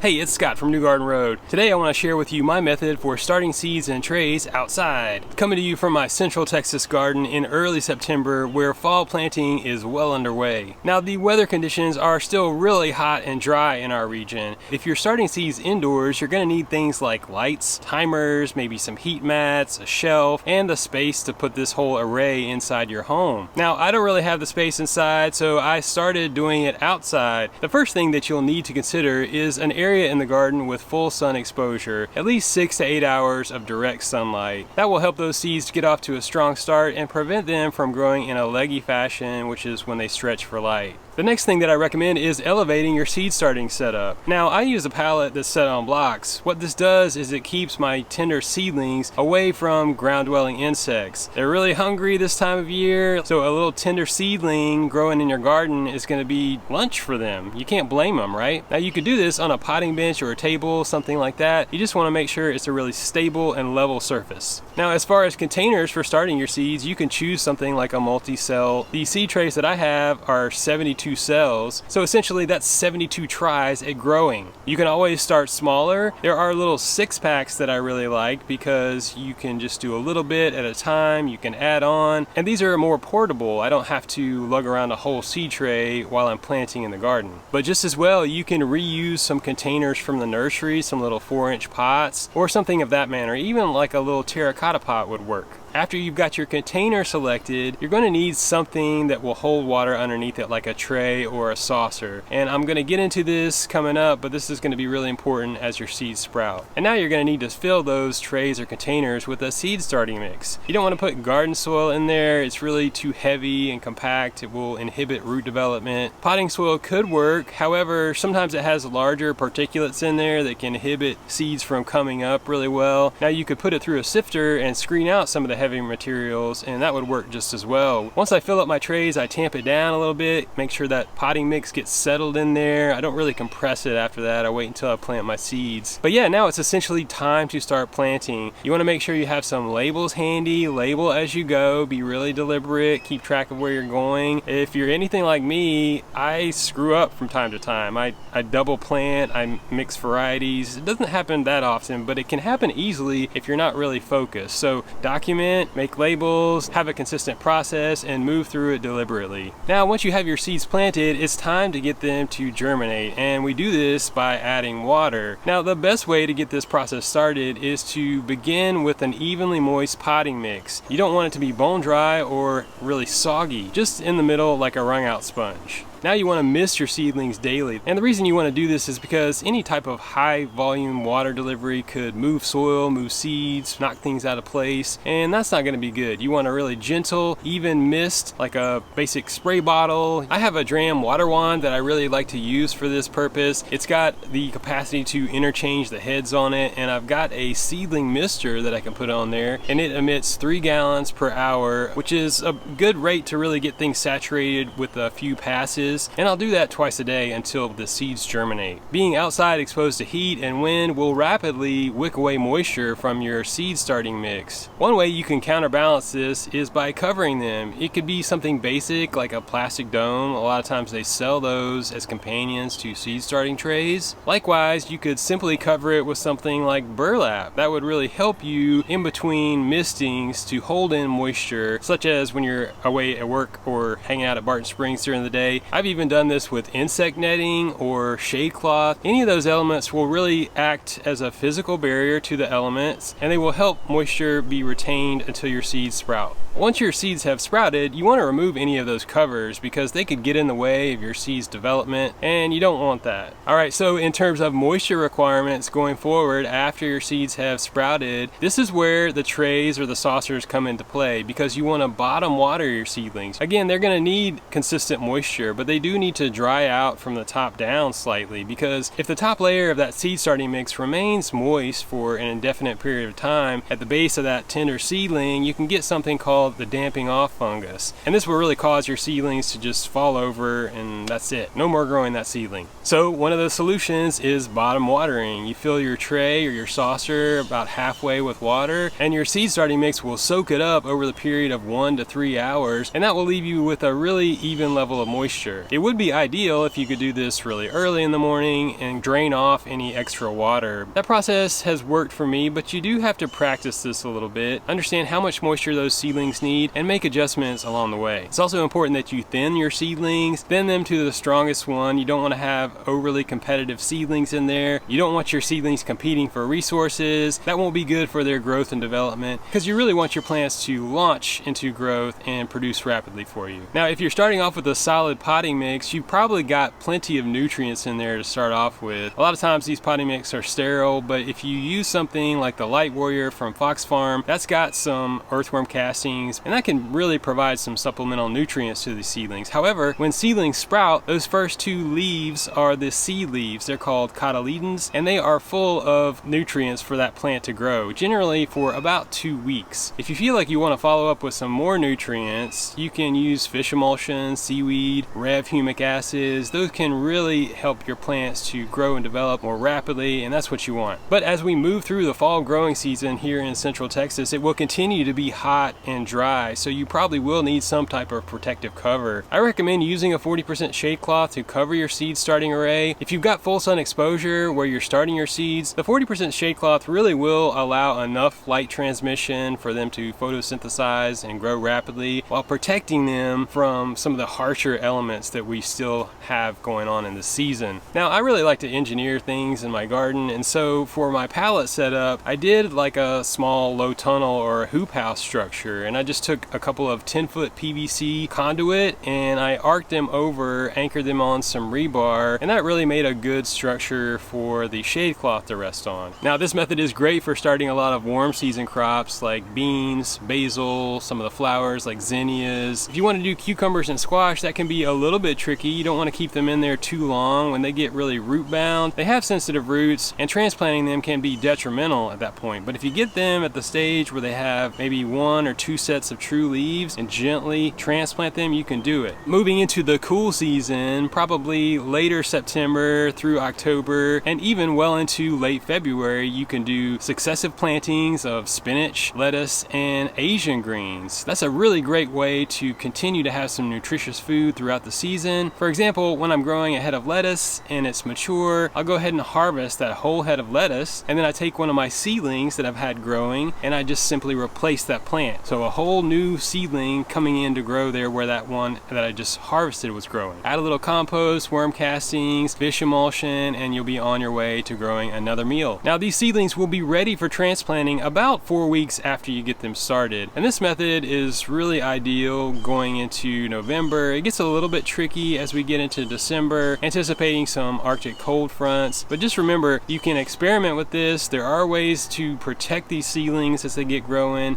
Hey, it's Scott from New Garden Road. Today I want to share with you my method for starting seeds in trays outside. Coming to you from my Central Texas garden in early September where fall planting is well underway. Now the weather conditions are still really hot and dry in our region. If you're starting seeds indoors, you're going to need things like lights, timers, maybe some heat mats, a shelf, and the space to put this whole array inside your home. Now I don't really have the space inside, so I started doing it outside. The first thing that you'll need to consider is an area in the garden with full sun exposure, at least 6 to 8 hours of direct sunlight. That will help those seeds to get off to a strong start and prevent them from growing in a leggy fashion, which is when they stretch for light. The next thing that I recommend is elevating your seed starting setup. Now I use a pallet that's set on blocks. What this does is it keeps my tender seedlings away from ground dwelling insects. They're really hungry this time of year, so a little tender seedling growing in your garden is going to be lunch for them. You can't blame them, right? Now you could do this on a potting bench or a table, something like that. You just want to make sure it's a really stable and level surface. Now as far as containers for starting your seeds, you can choose something like a multi-cell. The seed trays that I have are 72 cells, so essentially that's 72 tries at growing. You can always start smaller. There are little 6-packs that I really like because you can just do a little bit at a time, you can add on, and these are more portable. I don't have to lug around a whole seed tray while I'm planting in the garden. But just as well, you can reuse some containers from the nursery, some little 4-inch pots, or something of that manner. Even like a little terracotta pot would work. After you've got your container selected, you're going to need something that will hold water underneath it, like a tray or a saucer. And I'm going to get into this coming up, but this is going to be really important as your seeds sprout. And now you're going to need to fill those trays or containers with a seed starting mix. You don't want to put garden soil in there. It's really too heavy and compact. It will inhibit root development. Potting soil could work. However, sometimes it has larger particulates in there that can inhibit seeds from coming up really well. Now you could put it through a sifter and screen out some of the heavy materials, and that would work just as well. Once I fill up my trays, I tamp it down a little bit, make sure that potting mix gets settled in there. I don't really compress it after that. I wait until I plant my seeds. But yeah, now it's essentially time to start planting. You want to make sure you have some labels handy. Label as you go. Be really deliberate. Keep track of where you're going. If you're anything like me, I screw up from time to time. I double plant. I mix varieties. It doesn't happen that often, but it can happen easily if you're not really focused. So document, make labels, have a consistent process, and move through it deliberately. Now once you have your seeds planted, it's time to get them to germinate, and we do this by adding water. Now the best way to get this process started is to begin with an evenly moist potting mix. You don't want it to be bone dry or really soggy, just in the middle like a wrung out sponge. Now you want to mist your seedlings daily. And the reason you want to do this is because any type of high volume water delivery could move soil, move seeds, knock things out of place, and that's not going to be good. You want a really gentle, even mist, like a basic spray bottle. I have a Dram water wand that I really like to use for this purpose. It's got the capacity to interchange the heads on it, and I've got a seedling mister that I can put on there, and it emits 3 gallons per hour, which is a good rate to really get things saturated with a few passes. And I'll do that twice a day until the seeds germinate. Being outside exposed to heat and wind will rapidly wick away moisture from your seed starting mix. One way you can counterbalance this is by covering them. It could be something basic like a plastic dome. A lot of times they sell those as companions to seed starting trays. Likewise, you could simply cover it with something like burlap. That would really help you in between mistings to hold in moisture, such as when you're away at work or hanging out at Barton Springs during the day. I've even done this with insect netting or shade cloth. Any of those elements will really act as a physical barrier to the elements, and they will help moisture be retained until your seeds sprout. Once your seeds have sprouted, you want to remove any of those covers because they could get in the way of your seeds development, and you don't want that. Alright, so in terms of moisture requirements going forward after your seeds have sprouted, this is where the trays or the saucers come into play because you want to bottom water your seedlings. Again, they're going to need consistent moisture, but they do need to dry out from the top down slightly, because if the top layer of that seed starting mix remains moist for an indefinite period of time at the base of that tender seedling, you can get something called called the damping off fungus. And this will really cause your seedlings to just fall over, and that's it. No more growing that seedling. So one of the solutions is bottom watering. You fill your tray or your saucer about halfway with water, and your seed starting mix will soak it up over the period of 1 to 3 hours, and that will leave you with a really even level of moisture. It would be ideal if you could do this really early in the morning and drain off any extra water. That process has worked for me, but you do have to practice this a little bit, understand how much moisture those seedlings need, and make adjustments along the way. It's also important that you thin your seedlings, thin them to the strongest one. You don't want to have overly competitive seedlings in there. You don't want your seedlings competing for resources. That won't be good for their growth and development, because you really want your plants to launch into growth and produce rapidly for you. Now, if you're starting off with a solid potting mix, you've probably got plenty of nutrients in there to start off with. A lot of times these potting mix are sterile, but if you use something like the Light Warrior from Fox Farm, that's got some earthworm castings, and that can really provide some supplemental nutrients to the seedlings. However, when seedlings sprout, those first 2 leaves are the seed leaves. They're called cotyledons, and they are full of nutrients for that plant to grow, generally for about 2 weeks. If you feel like you want to follow up with some more nutrients, you can use fish emulsion, seaweed, Rev humic acids. Those can really help your plants to grow and develop more rapidly, and that's what you want. But as we move through the fall growing season here in Central Texas, it will continue to be hot and dry, so you probably will need some type of protective cover. I recommend using a 40% shade cloth to cover your seed starting array. If you've got full sun exposure where you're starting your seeds, the 40% shade cloth really will allow enough light transmission for them to photosynthesize and grow rapidly, while protecting them from some of the harsher elements that we still have going on in the season. Now, I really like to engineer things in my garden, and so for my pallet setup, I did like a small low tunnel or a hoop house structure, and I just took a couple of 10-foot PVC conduit and I arced them over, anchored them on some rebar, and that really made a good structure for the shade cloth to rest on. Now, this method is great for starting a lot of warm season crops like beans, basil, some of the flowers like zinnias. If you want to do cucumbers and squash, that can be a little bit tricky. You don't want to keep them in there too long. When they get really root bound, they have sensitive roots, and transplanting them can be detrimental at that point. But if you get them at the stage where they have maybe 1 or 2 sets of true leaves and gently transplant them, you can do it. Moving into the cool season, probably later September through October, and even well into late February, you can do successive plantings of spinach, lettuce, and Asian greens. That's a really great way to continue to have some nutritious food throughout the season. For example, when I'm growing a head of lettuce and it's mature, I'll go ahead and harvest that whole head of lettuce, and then I take one of my seedlings that I've had growing and I just simply replace that plant. So a whole new seedling coming in to grow there where that one that I just harvested was growing. Add a little compost, worm castings, fish emulsion, and you'll be on your way to growing another meal. Now, these seedlings will be ready for transplanting about 4 weeks after you get them started, and this method is really ideal going into November. It gets a little bit tricky as we get into December, anticipating some Arctic cold fronts, but just remember, you can experiment with this. There are ways to protect these seedlings as they get growing.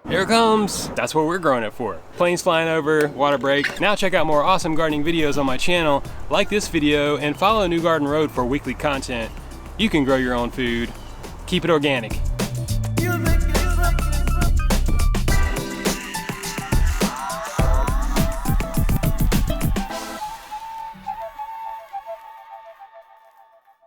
Here it comes. That's what we're growing it for. Planes flying over, water break. Now check out more awesome gardening videos on my channel. Like this video and follow New Garden Road for weekly content. You can grow your own food. Keep it organic.